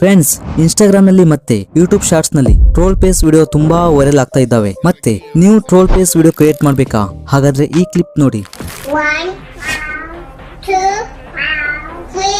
Friends, Instagram ನಲ್ಲಿ ಮತ್ತೆ YouTube shorts ನಲ್ಲಿ ಟ್ರೋಲ್ ಪೇಸ್ ವಿಡಿಯೋ ತುಂಬಾ ವೈರಲ್ ಆಗ್ತಾ ಇದ್ದಾವೆ. ಮತ್ತೆ ನೀವು ಟ್ರೋಲ್ ಪೇಸ್ ವಿಡಿಯೋ ಕ್ರಿಯೇಟ್ ಮಾಡ್ಬೇಕಾ? ಹಾಗಾದ್ರೆ ಈ ಕ್ಲಿಪ್ ನೋಡಿ. 1, 2, 3.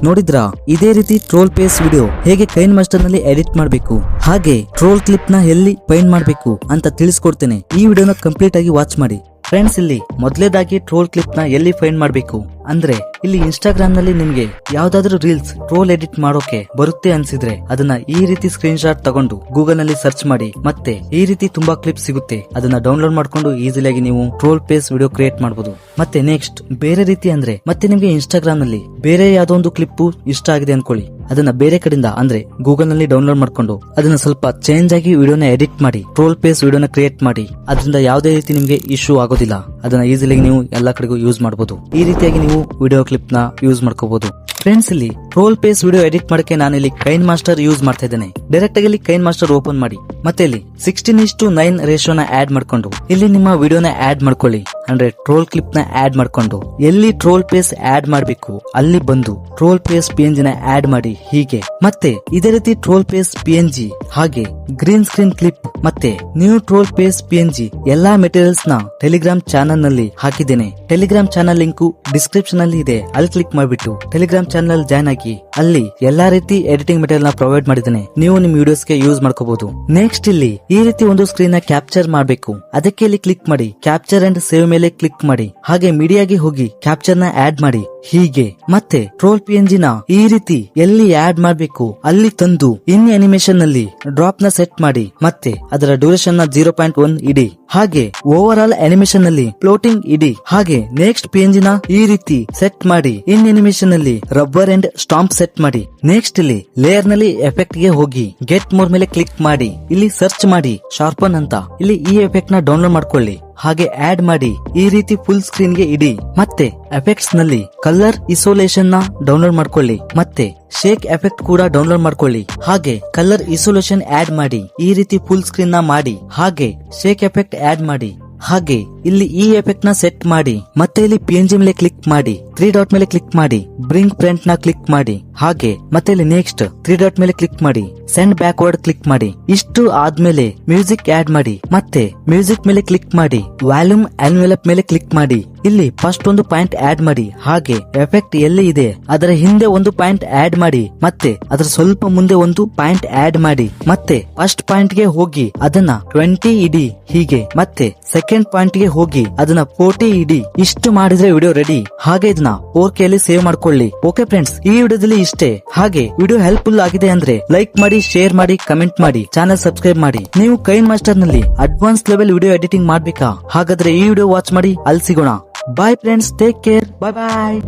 ನೋಡಿದ್ರಾ? ಇದೇ ರೀತಿ ಟ್ರೋಲ್ ಪೇಸ್ ವಿಡಿಯೋ ಹೇಗೆ ಕೈನ್ ಮಾಸ್ಟರ್ ನಲ್ಲಿ ಎಡಿಟ್ ಮಾಡಬೇಕು, ಹಾಗೆ ಟ್ರೋಲ್ ಕ್ಲಿಪ್ ನ ಎಲ್ಲಿ ಫೈಂಡ್ ಮಾಡಬೇಕು ಅಂತ ತಿಳಿಸ್ಕೊಡ್ತೇನೆ. ಈ ವಿಡಿಯೋನ ಕಂಪ್ಲೀಟ್ ಆಗಿ ವಾಚ್ ಮಾಡಿ. ಫ್ರೆಂಡ್ಸ್, ಇಲ್ಲಿ ಮೊದಲೇದಾಗಿ ಟ್ರೋಲ್ ಕ್ಲಿಪ್ ನ ಎಲ್ಲಿ ಫೈಂಡ್ ಮಾಡಬೇಕು ಅಂದ್ರೆ, ಇಲ್ಲಿ ಇನ್ಸ್ಟಾಗ್ರಾಮ್ ನಲ್ಲಿ ನಿಮ್ಗೆ ಯಾವ್ದಾದ್ರು ರೀಲ್ಸ್ ಟ್ರೋಲ್ ಎಡಿಟ್ ಮಾಡೋಕೆ ಬರುತ್ತೆ ಅನ್ಸಿದ್ರೆ ಅದನ್ನ ಈ ರೀತಿ ಸ್ಕ್ರೀನ್ ಶಾಟ್ ತಗೊಂಡು ಗೂಗಲ್ ನಲ್ಲಿ ಸರ್ಚ್ ಮಾಡಿ. ಮತ್ತೆ ಈ ರೀತಿ ತುಂಬಾ ಕ್ಲಿಪ್ ಸಿಗುತ್ತೆ, ಅದನ್ನ ಡೌನ್ಲೋಡ್ ಮಾಡ್ಕೊಂಡು ಈಸಿಯಾಗಿ ನೀವು ಟ್ರೋಲ್ ಪೇಸ್ ವಿಡಿಯೋ ಕ್ರಿಯೇಟ್ ಮಾಡಬಹುದು. ಮತ್ತೆ ನೆಕ್ಸ್ಟ್ ಬೇರೆ ರೀತಿ ಅಂದ್ರೆ, ಮತ್ತೆ ನಿಮ್ಗೆ ಇನ್ಸ್ಟಾಗ್ರಾಮ್ ನಲ್ಲಿ ಬೇರೆ ಯಾವ್ದೋ ಒಂದು ಕ್ಲಿಪ್ ಇಷ್ಟ ಆಗಿದೆ ಅನ್ಕೊಳ್ಳಿ, ಅದನ್ನ ಬೇರೆ ಕಡೆಯಿಂದ ಅಂದ್ರೆ ಗೂಗಲ್ ನಲ್ಲಿ ಡೌನ್ಲೋಡ್ ಮಾಡ್ಕೊಂಡು ಅದನ್ನ ಸ್ವಲ್ಪ ಚೇಂಜ್ ಆಗಿ ವಿಡಿಯೋನ ಎಡಿಟ್ ಮಾಡಿ ಟ್ರೋಲ್ ಪೇಸ್ ವಿಡಿಯೋನ ಕ್ರಿಯೇಟ್ ಮಾಡಿ. ಅದರಿಂದ ಯಾವುದೇ ರೀತಿ ನಿಮ್ಗೆ ಇಶ್ಯೂ ಆಗೋದಿಲ್ಲ. ಅದನ್ನ ಈಸಿಯಾಗಿ ನೀವು ಎಲ್ಲಾ ಕಡೆಗೂ ಯೂಸ್ ಮಾಡಬಹುದು. ಈ ರೀತಿಯಾಗಿ ನೀವು ವಿಡಿಯೋ ಕ್ಲಿಪ್ ನ ಯೂಸ್ ಮಾಡ್ಕೋಬಹುದು. ಫ್ರೆಂಡ್ಸ್, ಇಲ್ಲಿ ಟ್ರೋಲ್ ಪೇಸ್ ವಿಡಿಯೋ ಎಡಿಟ್ ಮಾಡಕ್ಕೆ ನಾನು ಇಲ್ಲಿ ಕೈನ್ ಮಾಸ್ಟರ್ ಯೂಸ್ ಮಾಡ್ತಾ ಇದ್ದೇನೆ. ಡೈರೆಕ್ಟ್ ಆಗಿ ಇಲ್ಲಿ ಕೈನ್ ಮಾಸ್ಟರ್ ಓಪನ್ ಮಾಡಿ, ಮತ್ತೆ ಇಲ್ಲಿ 16:9 ರೇಷಿಯೋನ ಆಡ್ ಮಾಡ್ಕೊಂಡು ಇಲ್ಲಿ ನಿಮ್ಮ ವಿಡಿಯೋನ ಆಡ್ ಮಾಡ್ಕೊಳ್ಳಿ. ಅಂದ್ರೆ ಟ್ರೋಲ್ ಕ್ಲಿಪ್ ನ ಆಡ್ ಮಾಡ್ಕೊಂಡು ಎಲ್ಲಿ ಟ್ರೋಲ್ ಪೇಸ್ ಆಡ್ ಮಾಡಬೇಕು ಅಲ್ಲಿ ಬಂದು ಟ್ರೋಲ್ ಪೇಸ್ PNG ನ ಆಡ್ ಮಾಡಿ. ಹೀಗೆ ಮತ್ತೆ ಇದೇ ರೀತಿ ಟ್ರೋಲ್ ಪೇಸ್ PNG ಹಾಗೆ ಗ್ರೀನ್ ಸ್ಕ್ರೀನ್ ಕ್ಲಿಪ್ ಮತ್ತೆ ನ್ಯೂ ಟ್ರೋಲ್ ಪೇಸ್ PNG ಎಲ್ಲಾ ಮೆಟೀರಿಯಲ್ಸ್ ನ ಟೆಲಿಗ್ರಾಮ್ ಚಾನಲ್ ನಲ್ಲಿ ಹಾಕಿದ್ದೇನೆ. ಟೆಲಿಗ್ರಾಮ್ ಚಾನಲ್ ಲಿಂಕ್ ಡಿಸ್ಕ್ರಿಪ್ಷನ್ ಅಲ್ಲಿ ಇದೆ. ಅಲ್ಲಿ ಕ್ಲಿಕ್ ಮಾಡಿಬಿಟ್ಟು ಟೆಲಿಗ್ರಾಮ್ ಚಾನಲ್ ಜಾಯ್ನ್ ಆಗಿ ಅಲ್ಲಿ ಎಲ್ಲಾ ರೀತಿ ಎಡಿಟಿಂಗ್ ಮೆಟೀರಿಯಲ್ ನ ಪ್ರೊವೈಡ್ ಮಾಡಿದ್ದೇನೆ. ನೀವು ನಿಮ್ ವಿಡಿಯೋಸ್ ಗೆ ಯೂಸ್ ಮಾಡ್ಕೋಬಹುದು. ನೆಕ್ಸ್ಟ್ ಇಲ್ಲಿ ಈ ರೀತಿ ಒಂದು ಸ್ಕ್ರೀನ್ ನ ಕ್ಯಾಪ್ಚರ್ ಮಾಡಬೇಕು. ಅದಕ್ಕೆ ಇಲ್ಲಿ ಕ್ಲಿಕ್ ಮಾಡಿ ಕ್ಯಾಪ್ಚರ್ ಅಂಡ್ ಸೇವ್ ಮೇಲೆ ಕ್ಲಿಕ್ ಮಾಡಿ. ಹಾಗೆ ಮೀಡಿಯಾಗೆ ಹೋಗಿ ಕ್ಯಾಪ್ಚರ್ ನ ಆಡ್ ಮಾಡಿ. ಹೀಗೆ ಮತ್ತೆ ಟ್ರೋಲ್ PNG ನ ಈ ರೀತಿ ಎಲ್ಲಿ ಆಡ್ ಮಾಡಬೇಕು ಅಲ್ಲಿ ತಂದು ಇನ್ ಅನಿಮೇಷನ್ ನಲ್ಲಿ ಡ್ರಾಪ್ ನ ಸೆಟ್ ಮಾಡಿ. ಮತ್ತೆ ಅದರ ಡ್ಯೂರೇಷನ್ ನ 0.1 ಇಡಿ. ಹಾಗೆ ಓವರ್ ಆಲ್ ಅನಿಮೇಷನ್ ನಲ್ಲಿ ಫ್ಲೋಟಿಂಗ್ ಇಡಿ. ಹಾಗೆ ನೆಕ್ಸ್ಟ್ PNG ನ ಈ ರೀತಿ ಸೆಟ್ ಮಾಡಿ ಇನ್ ಅನಿಮೇಷನ್ ನಲ್ಲಿ ರಬ್ಬರ್ ಅಂಡ್ ಸ್ಟಾಂಪ್ ಸೆಟ್ ಮಾಡಿ. ನೆಕ್ಸ್ಟ್ ಇಲ್ಲಿ ಲೇಯರ್ ನಲ್ಲಿ ಎಫೆಕ್ಟ್ ಗೆ ಹೋಗಿ ಗೆಟ್ ಮೋರ್ ಮೇಲೆ ಕ್ಲಿಕ್ ಮಾಡಿ. ಇಲ್ಲಿ ಸರ್ಚ್ ಮಾಡಿ ಶಾರ್ಪನ್ ಅಂತ. ಇಲ್ಲಿ ಈ ಎಫೆಕ್ಟ್ ನ ಡೌನ್ಲೋಡ್ ಮಾಡ್ಕೊಳ್ಳಿ. ಹಾಗೆ ಆಡ್ ಮಾಡಿ ಈ ರೀತಿ ಫುಲ್ ಸ್ಕ್ರೀನ್ ಗೆ ಇಡಿ. ಮತ್ತೆ ಎಫೆಕ್ಟ್ಸ್ ನಲ್ಲಿ ಕಲರ್ ಇಸೋಲೇಷನ್ ನ ಡೌನ್ಲೋಡ್ ಮಾಡ್ಕೊಳ್ಳಿ. ಮತ್ತೆ ಶೇಕ್ ಎಫೆಕ್ಟ್ ಕೂಡ ಡೌನ್ಲೋಡ್ ಮಾಡ್ಕೊಳ್ಳಿ. ಹಾಗೆ ಕಲರ್ ಇಸೋಲೇಷನ್ ಆಡ್ ಮಾಡಿ ಈ ರೀತಿ ಫುಲ್ ಸ್ಕ್ರೀನ್ ನ ಮಾಡಿ. ಹಾಗೆ ಶೇಕ್ ಎಫೆಕ್ಟ್ ಆಡ್ ಮಾಡಿ. ಹಾಗೆ ಇಲ್ಲಿ ಈ ಎಫೆಕ್ಟ್ ನ ಸೆಟ್ ಮಾಡಿ. ಮತ್ತೆ ಇಲ್ಲಿ PNG ಮೇಲೆ ಕ್ಲಿಕ್ ಮಾಡಿ 3 ಡಾಟ್ ಮೇಲೆ ಕ್ಲಿಕ್ ಮಾಡಿ ಬ್ರಿಂಗ್ ಫ್ರಂಟ್ ನ ಕ್ಲಿಕ್ ಮಾಡಿ. ಹಾಗೆ ಮತ್ತೆ ಇಲ್ಲಿ ನೆಕ್ಸ್ಟ್ 3 ಡಾಟ್ ಮೇಲೆ ಕ್ಲಿಕ್ ಮಾಡಿ ಸೆಂಡ್ ಬ್ಯಾಕ್ವರ್ಡ್ ಕ್ಲಿಕ್ ಮಾಡಿ. ಇಷ್ಟು ಆದ್ಮೇಲೆ ಮ್ಯೂಸಿಕ್ ಆಡ್ ಮಾಡಿ. ಮತ್ತೆ ಮ್ಯೂಸಿಕ್ ಮೇಲೆ ಕ್ಲಿಕ್ ಮಾಡಿ ವಾಲ್ಯೂಮ್ ಎನ್ವೆಲಪ್ ಮೇಲೆ ಕ್ಲಿಕ್ ಮಾಡಿ. ಇಲ್ಲಿ ಫಸ್ಟ್ ಒಂದು ಪಾಯಿಂಟ್ ಆಡ್ ಮಾಡಿ. ಹಾಗೆ ಎಫೆಕ್ಟ್ ಎಲ್ಲಿ ಇದೆ ಅದರ ಹಿಂದೆ ಒಂದು ಪಾಯಿಂಟ್ ಆಡ್ ಮಾಡಿ. ಮತ್ತೆ ಅದರ ಸ್ವಲ್ಪ ಮುಂದೆ ಒಂದು ಪಾಯಿಂಟ್ ಆಡ್ ಮಾಡಿ. ಮತ್ತೆ ಫಸ್ಟ್ ಪಾಯಿಂಟ್ ಗೆ ಹೋಗಿ ಅದನ್ನ 20 ಇಡಿ. ಹೀಗೆ ಮತ್ತೆ ಸೆಕೆಂಡ್ ಪಾಯಿಂಟ್ ಗೆ ಹೋಗಿ ಅದನ್ನ 40 ಇಡಿ. ಇಷ್ಟು ಮಾಡಿದ್ರೆ ವಿಡಿಯೋ ರೆಡಿ. ಹಾಗೆ ಇದನ್ನ 4K ಅಲ್ಲಿ ಸೇವ್ ಮಾಡ್ಕೊಳ್ಳಿ. ಓಕೆ ಫ್ರೆಂಡ್ಸ್, ಈ ವಿಡಿಯೋದಲ್ಲಿ ಇಷ್ಟೇ. ಹಾಗೆ ವಿಡಿಯೋ ಹೆಲ್ಪ್ಫುಲ್ ಆಗಿದೆ ಅಂದ್ರೆ ಲೈಕ್ ಮಾಡಿ, ಶೇರ್ ಮಾಡಿ, ಕಮೆಂಟ್ ಮಾಡಿ, ಚಾನೆಲ್ ಸಬ್ಸ್ಕ್ರೈಬ್ ಮಾಡಿ. ನೀವು ಕೈನ್ ಮಾಸ್ಟರ್ ನಲ್ಲಿ ಅಡ್ವಾನ್ಸ್ ಲೆವೆಲ್ ವಿಡಿಯೋ ಎಡಿಟಿಂಗ್ ಮಾಡ್ಬೇಕಾ? ಹಾಗಾದ್ರೆ ಈ ವಿಡಿಯೋ ವಾಚ್ ಮಾಡಿ. ಅಲ್ಲಿ ಸಿಗೋಣ. Bye friends, take care. Bye ಬಾಯ್.